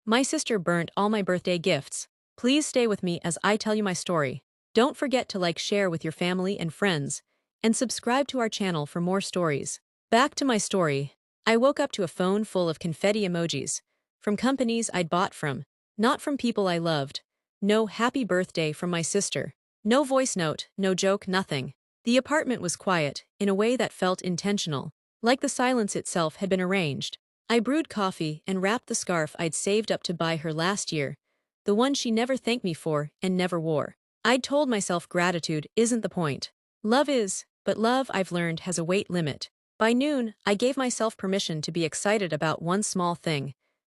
My sister burnt all my birthday gifts. Please stay with me as I tell you my story. Don't forget to like, share with your family and friends, and subscribe to our channel for more stories. Back to my story. I woke up to a phone full of confetti emojis. From companies I'd bought from. Not from people I loved. No happy birthday from my sister. No voice note, no joke, nothing. The apartment was quiet, in a way that felt intentional. Like the silence itself had been arranged. I brewed coffee and wrapped the scarf I'd saved up to buy her last year. The one she never thanked me for and never wore. I'd told myself gratitude isn't the point. Love is, but love, I've learned, has a weight limit. By noon, I gave myself permission to be excited about one small thing.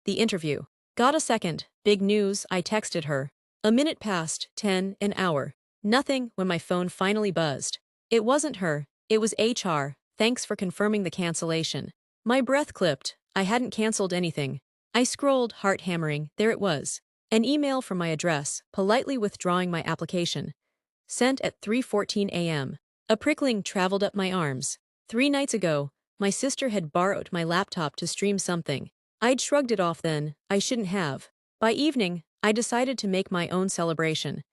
The interview. Got a second. Big news, I texted her. A minute passed, 10, an hour. Nothing when my phone finally buzzed. It wasn't her, it was HR. Thanks for confirming the cancellation. My breath clipped. I hadn't canceled anything. I scrolled, heart hammering. There it was. An email from my address, politely withdrawing my application. Sent at 3:14 a.m. A prickling traveled up my arms. 3 nights ago, my sister had borrowed my laptop to stream something. I'd shrugged it off then, I shouldn't have. By evening, I decided to make my own celebration.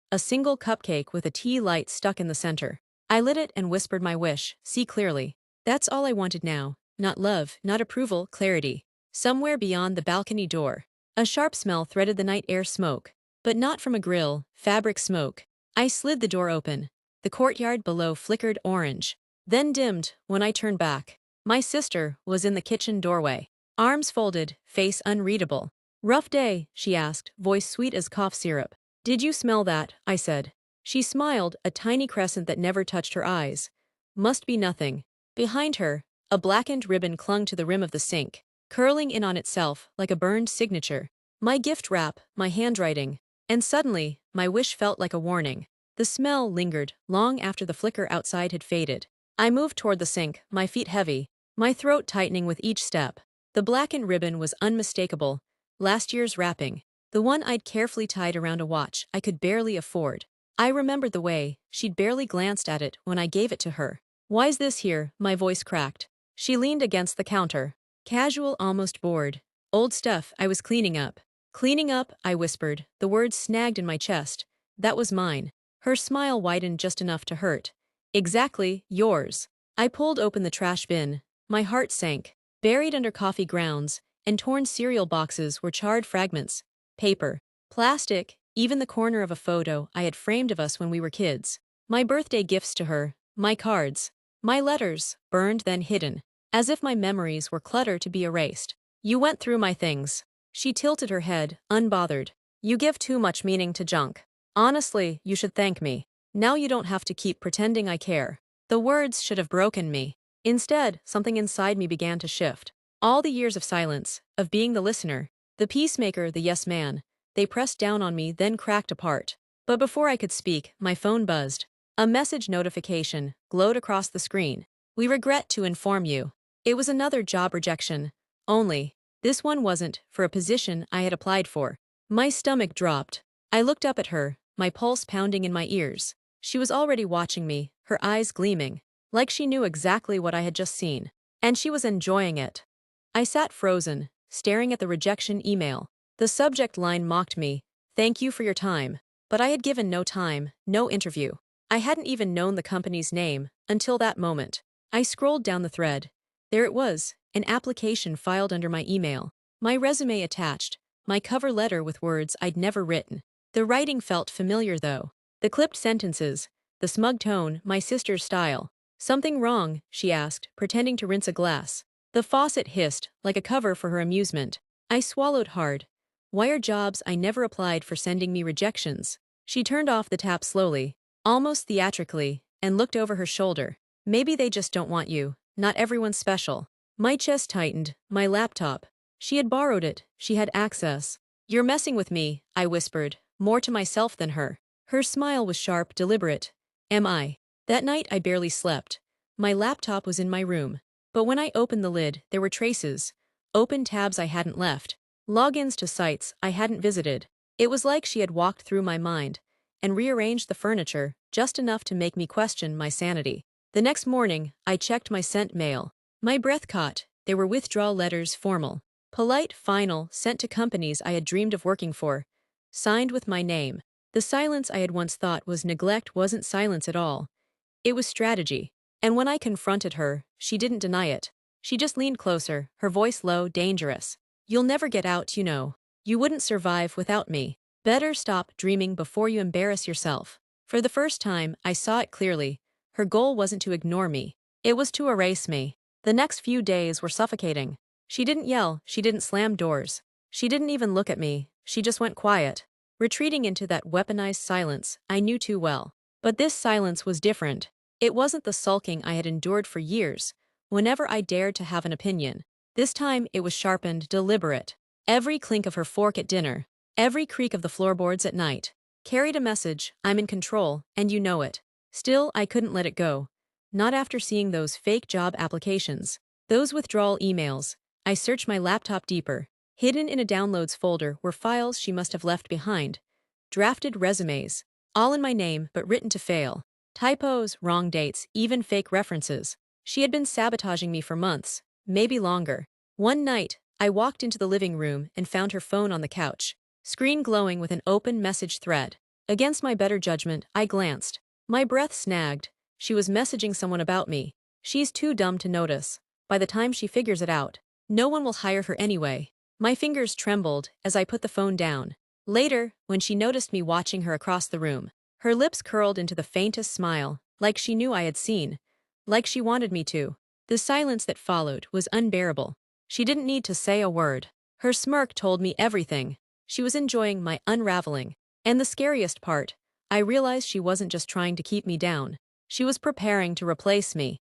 A single cupcake with a tea light stuck in the center. I lit it and whispered my wish, see clearly. That's all I wanted now. Not love, not approval, clarity. Somewhere beyond the balcony door, a sharp smell threaded the night air, smoke. But not from a grill, fabric smoke. I slid the door open. The courtyard below flickered orange, then dimmed when I turned back. My sister was in the kitchen doorway. Arms folded, face unreadable. Rough day, she asked, voice sweet as cough syrup. Did you smell that? I said. She smiled, a tiny crescent that never touched her eyes. Must be nothing. Behind her, a blackened ribbon clung to the rim of the sink, curling in on itself like a burned signature. My gift wrap, my handwriting. And suddenly, my wish felt like a warning. The smell lingered, long after the flicker outside had faded. I moved toward the sink, my feet heavy, my throat tightening with each step. The blackened ribbon was unmistakable. Last year's wrapping. The one I'd carefully tied around a watch I could barely afford. I remembered the way she'd barely glanced at it when I gave it to her. Why's this here? My voice cracked. She leaned against the counter. Casual, almost bored. Old stuff I was cleaning up. Cleaning up, I whispered, the words snagged in my chest. That was mine. Her smile widened just enough to hurt. Exactly, yours. I pulled open the trash bin. My heart sank. Buried under coffee grounds and torn cereal boxes were charred fragments. Paper. Plastic, even the corner of a photo I had framed of us when we were kids. My birthday gifts to her. My cards. My letters, burned then hidden. As if my memories were clutter to be erased. You went through my things. She tilted her head, unbothered. You give too much meaning to junk. Honestly, you should thank me. Now you don't have to keep pretending I care. The words should have broken me. Instead, something inside me began to shift. All the years of silence, of being the listener, the peacemaker, the yes man, they pressed down on me, then cracked apart. But before I could speak, my phone buzzed. A message notification glowed across the screen. We regret to inform you. It was another job rejection. Only, this one wasn't for a position I had applied for. My stomach dropped. I looked up at her, my pulse pounding in my ears. She was already watching me, her eyes gleaming, like she knew exactly what I had just seen. And she was enjoying it. I sat frozen, staring at the rejection email. The subject line mocked me, thank you for your time. But I had given no time, no interview. I hadn't even known the company's name until that moment. I scrolled down the thread. There it was, an application filed under my email. My resume attached, my cover letter with words I'd never written. The writing felt familiar though. The clipped sentences, the smug tone, my sister's style. Something wrong? She asked, pretending to rinse a glass. The faucet hissed, like a cover for her amusement. I swallowed hard. Why are jobs I never applied for sending me rejections? She turned off the tap slowly, almost theatrically, and looked over her shoulder. Maybe they just don't want you. Not everyone's special. My chest tightened, my laptop. She had borrowed it, she had access. You're messing with me, I whispered, more to myself than her. Her smile was sharp, deliberate. Am I? That night I barely slept. My laptop was in my room. But when I opened the lid, there were traces. Open tabs I hadn't left. Logins to sites I hadn't visited. It was like she had walked through my mind and rearranged the furniture just enough to make me question my sanity. The next morning, I checked my sent mail. My breath caught. There were withdrawal letters, formal. Polite, final, sent to companies I had dreamed of working for. Signed with my name. The silence I had once thought was neglect wasn't silence at all. It was strategy. And when I confronted her, she didn't deny it. She just leaned closer, her voice low, dangerous. You'll never get out, you know. You wouldn't survive without me. Better stop dreaming before you embarrass yourself. For the first time, I saw it clearly. Her goal wasn't to ignore me. It was to erase me. The next few days were suffocating. She didn't yell, she didn't slam doors. She didn't even look at me, she just went quiet. Retreating into that weaponized silence I knew too well. But this silence was different. It wasn't the sulking I had endured for years, whenever I dared to have an opinion. This time it was sharpened, deliberate. Every clink of her fork at dinner, every creak of the floorboards at night, carried a message: I'm in control, and you know it. Still, I couldn't let it go. Not after seeing those fake job applications. Those withdrawal emails. I searched my laptop deeper. Hidden in a downloads folder were files she must have left behind. Drafted resumes. All in my name, but written to fail. Typos, wrong dates, even fake references. She had been sabotaging me for months, maybe longer. One night, I walked into the living room and found her phone on the couch. Screen glowing with an open message thread. Against my better judgment, I glanced. My breath snagged. She was messaging someone about me. She's too dumb to notice. By the time she figures it out, no one will hire her anyway. My fingers trembled as I put the phone down. Later, when she noticed me watching her across the room, her lips curled into the faintest smile, like she knew I had seen. Like she wanted me to. The silence that followed was unbearable. She didn't need to say a word. Her smirk told me everything. She was enjoying my unraveling. And the scariest part, I realized she wasn't just trying to keep me down. She was preparing to replace me.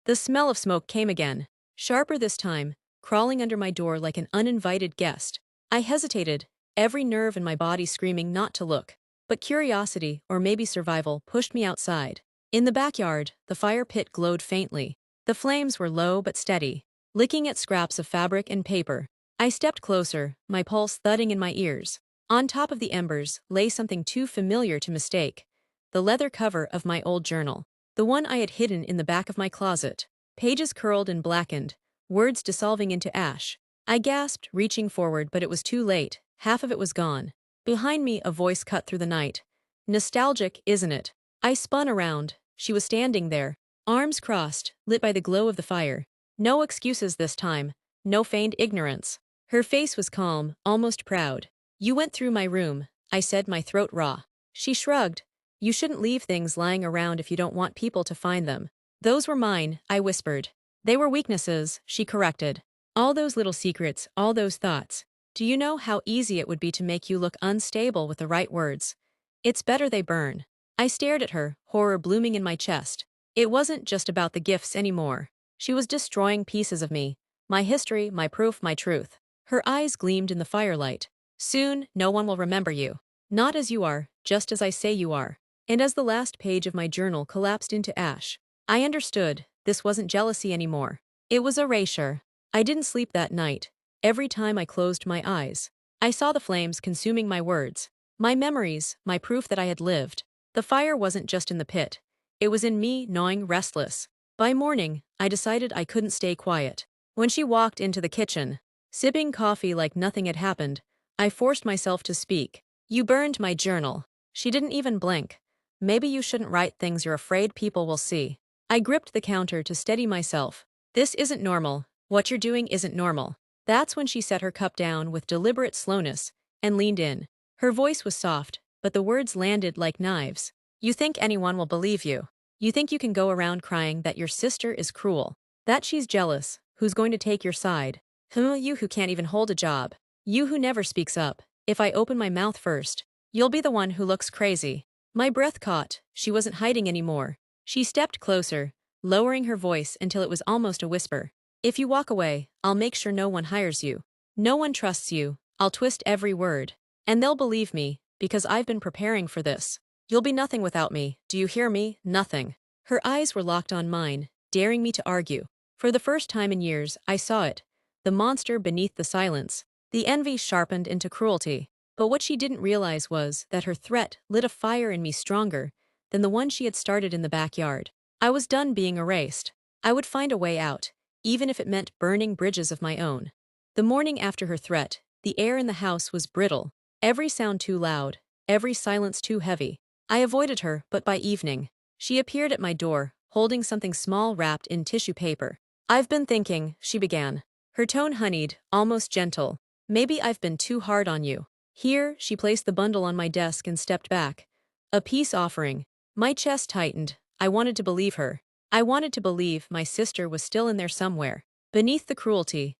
The smell of smoke came again, sharper this time, crawling under my door like an uninvited guest. I hesitated, every nerve in my body screaming not to look. But curiosity, or maybe survival, pushed me outside. In the backyard, the fire pit glowed faintly. The flames were low but steady, licking at scraps of fabric and paper. I stepped closer, my pulse thudding in my ears. On top of the embers lay something too familiar to mistake. The leather cover of my old journal. The one I had hidden in the back of my closet. Pages curled and blackened, words dissolving into ash. I gasped, reaching forward, but it was too late. Half of it was gone. Behind me, a voice cut through the night. Nostalgic, isn't it? I spun around. She was standing there, arms crossed, lit by the glow of the fire. No excuses this time. No feigned ignorance. Her face was calm, almost proud. You went through my room, I said, my throat raw. She shrugged. You shouldn't leave things lying around if you don't want people to find them. Those were mine, I whispered. They were weaknesses, she corrected. All those little secrets, all those thoughts. Do you know how easy it would be to make you look unstable with the right words? It's better they burn. I stared at her, horror blooming in my chest. It wasn't just about the gifts anymore. She was destroying pieces of me. My history, my proof, my truth. Her eyes gleamed in the firelight. Soon, no one will remember you. Not as you are, just as I say you are. And as the last page of my journal collapsed into ash, I understood, this wasn't jealousy anymore. It was erasure. I didn't sleep that night. Every time I closed my eyes, I saw the flames consuming my words, my memories, my proof that I had lived. The fire wasn't just in the pit. It was in me, gnawing, restless. By morning, I decided I couldn't stay quiet. When she walked into the kitchen, sipping coffee like nothing had happened, I forced myself to speak. You burned my journal. She didn't even blink. Maybe you shouldn't write things you're afraid people will see. I gripped the counter to steady myself. This isn't normal. What you're doing isn't normal. That's when she set her cup down with deliberate slowness and leaned in. Her voice was soft, but the words landed like knives. You think anyone will believe you. You think you can go around crying that your sister is cruel, that she's jealous, who's going to take your side. You who can't even hold a job. You who never speaks up. If I open my mouth first, you'll be the one who looks crazy. My breath caught. She wasn't hiding anymore. She stepped closer, lowering her voice until it was almost a whisper. If you walk away, I'll make sure no one hires you. No one trusts you. I'll twist every word. And they'll believe me, because I've been preparing for this. You'll be nothing without me. Do you hear me? Nothing. Her eyes were locked on mine, daring me to argue. For the first time in years, I saw it. The monster beneath the silence. The envy sharpened into cruelty. But what she didn't realize was that her threat lit a fire in me stronger than the one she had started in the backyard. I was done being erased. I would find a way out, even if it meant burning bridges of my own. The morning after her threat, the air in the house was brittle, every sound too loud, every silence too heavy. I avoided her, but by evening, she appeared at my door, holding something small wrapped in tissue paper. "I've been thinking," she began, her tone honeyed, almost gentle. "Maybe I've been too hard on you." Here, she placed the bundle on my desk and stepped back. A peace offering. My chest tightened. I wanted to believe her. I wanted to believe my sister was still in there somewhere, beneath the cruelty.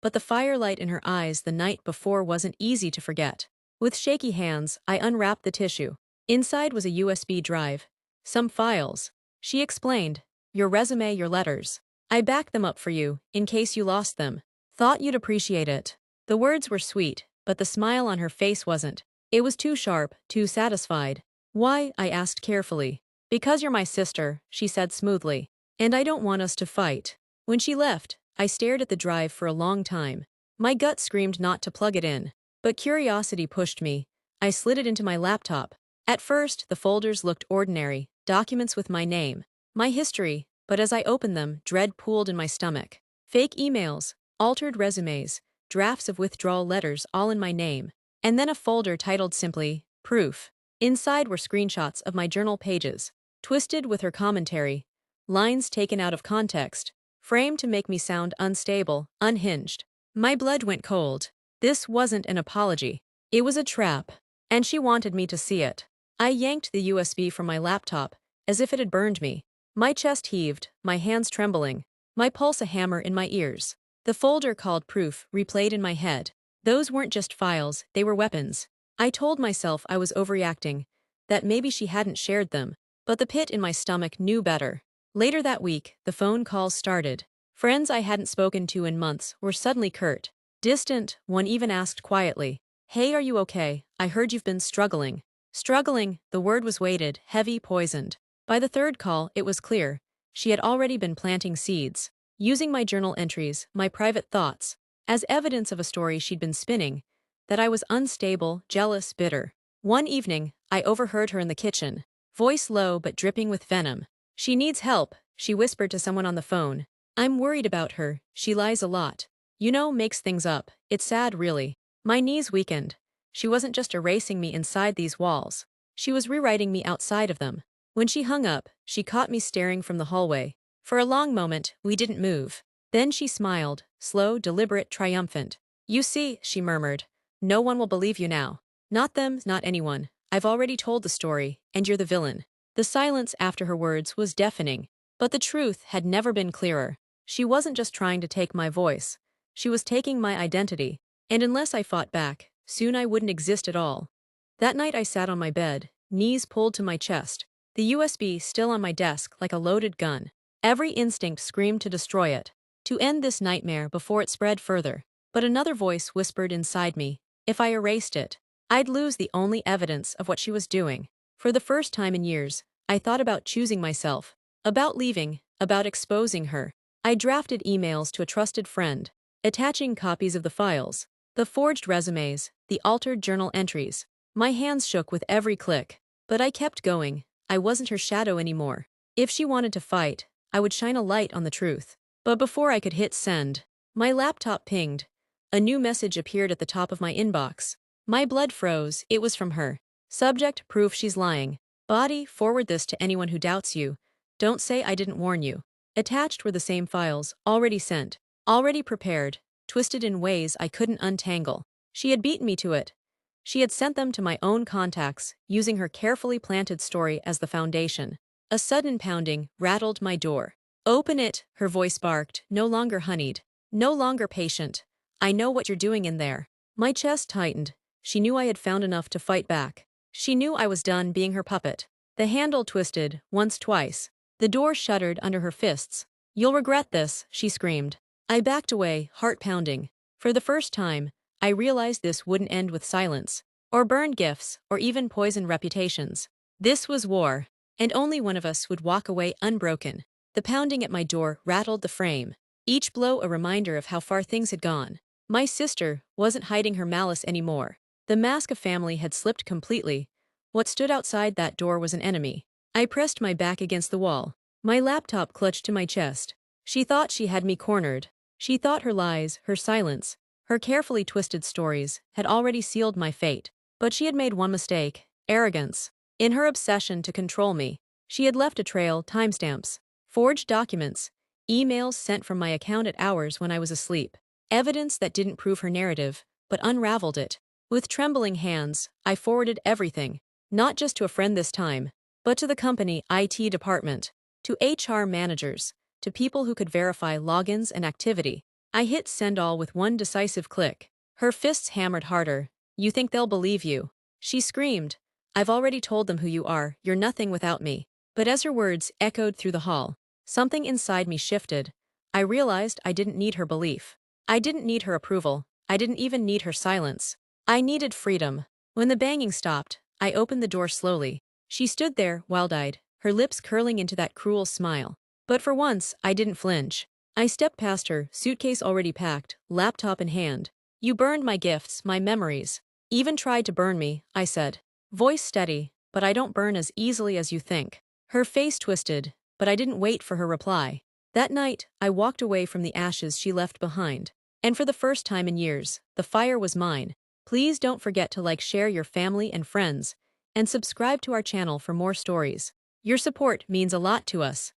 But the firelight in her eyes the night before wasn't easy to forget. With shaky hands, I unwrapped the tissue. Inside was a USB drive. Some files. She explained. "Your resume, your letters. I backed them up for you, in case you lost them. Thought you'd appreciate it." The words were sweet, but the smile on her face wasn't. It was too sharp, too satisfied. "Why?" I asked carefully. "Because you're my sister," she said smoothly. "And I don't want us to fight." When she left, I stared at the drive for a long time. My gut screamed not to plug it in, but curiosity pushed me. I slid it into my laptop. At first, the folders looked ordinary, documents with my name, my history, but as I opened them, dread pooled in my stomach. Fake emails, altered resumes, drafts of withdrawal letters all in my name, and then a folder titled simply, "Proof." Inside were screenshots of my journal pages, twisted with her commentary, lines taken out of context, framed to make me sound unstable, unhinged. My blood went cold. This wasn't an apology. It was a trap, and she wanted me to see it. I yanked the USB from my laptop, as if it had burned me. My chest heaved, my hands trembling, my pulse a hammer in my ears. The folder called Proof replayed in my head. Those weren't just files, they were weapons. I told myself I was overreacting, that maybe she hadn't shared them, but the pit in my stomach knew better. Later that week, the phone calls started. Friends I hadn't spoken to in months were suddenly curt. Distant, one even asked quietly, "Hey, are you okay? I heard you've been struggling." Struggling, the word was weighted, heavy, poisoned. By the third call, it was clear. She had already been planting seeds, using my journal entries, my private thoughts, as evidence of a story she'd been spinning, that I was unstable, jealous, bitter. One evening, I overheard her in the kitchen, voice low but dripping with venom. "She needs help," she whispered to someone on the phone. "I'm worried about her, she lies a lot. You know, makes things up. It's sad, really." My knees weakened. She wasn't just erasing me inside these walls. She was rewriting me outside of them. When she hung up, she caught me staring from the hallway. For a long moment, we didn't move. Then she smiled, slow, deliberate, triumphant. "You see," she murmured, "no one will believe you now. Not them, not anyone. I've already told the story, and you're the villain." The silence after her words was deafening, but the truth had never been clearer. She wasn't just trying to take my voice. She was taking my identity, and unless I fought back, soon I wouldn't exist at all. That night I sat on my bed, knees pulled to my chest, the USB still on my desk like a loaded gun. Every instinct screamed to destroy it, to end this nightmare before it spread further. But another voice whispered inside me, if I erased it, I'd lose the only evidence of what she was doing. For the first time in years, I thought about choosing myself, about leaving, about exposing her. I drafted emails to a trusted friend, attaching copies of the files, the forged resumes, the altered journal entries. My hands shook with every click, but I kept going. I wasn't her shadow anymore. If she wanted to fight, I would shine a light on the truth. But before I could hit send, my laptop pinged. A new message appeared at the top of my inbox. My blood froze. It was from her. Subject, proof she's lying. Body, forward this to anyone who doubts you. Don't say I didn't warn you. Attached were the same files, already sent, already prepared, twisted in ways I couldn't untangle. She had beaten me to it. She had sent them to my own contacts, using her carefully planted story as the foundation. A sudden pounding rattled my door. "Open it," her voice barked, no longer honeyed, no longer patient. "I know what you're doing in there." My chest tightened. She knew I had found enough to fight back. She knew I was done being her puppet. The handle twisted, once, twice. The door shuddered under her fists. "You'll regret this," she screamed. I backed away, heart pounding. For the first time, I realized this wouldn't end with silence, or burned gifts, or even poisoned reputations. This was war, and only one of us would walk away unbroken. The pounding at my door rattled the frame, each blow a reminder of how far things had gone. My sister wasn't hiding her malice anymore. The mask of family had slipped completely. What stood outside that door was an enemy. I pressed my back against the wall, my laptop clutched to my chest. She thought she had me cornered. She thought her lies, her silence, Her carefully twisted stories had already sealed my fate. But she had made one mistake: arrogance. In her obsession to control me, she had left a trail: timestamps, forged documents, emails sent from my account at hours when I was asleep. Evidence that didn't prove her narrative, but unraveled it. With trembling hands, I forwarded everything, not just to a friend this time, but to the company IT department, to HR managers, to people who could verify logins and activity. I hit send all with one decisive click. Her fists hammered harder. "You think they'll believe you?" she screamed. "I've already told them who you are. You're nothing without me." But as her words echoed through the hall, something inside me shifted. I realized I didn't need her belief. I didn't need her approval. I didn't even need her silence. I needed freedom. When the banging stopped, I opened the door slowly. She stood there, wild-eyed, her lips curling into that cruel smile. But for once, I didn't flinch. I stepped past her, suitcase already packed, laptop in hand. "You burned my gifts, my memories. Even tried to burn me," I said. Voice steady, "But I don't burn as easily as you think." Her face twisted, but I didn't wait for her reply. That night, I walked away from the ashes she left behind. And for the first time in years, the fire was mine. Please don't forget to like, share your family and friends, and subscribe to our channel for more stories. Your support means a lot to us.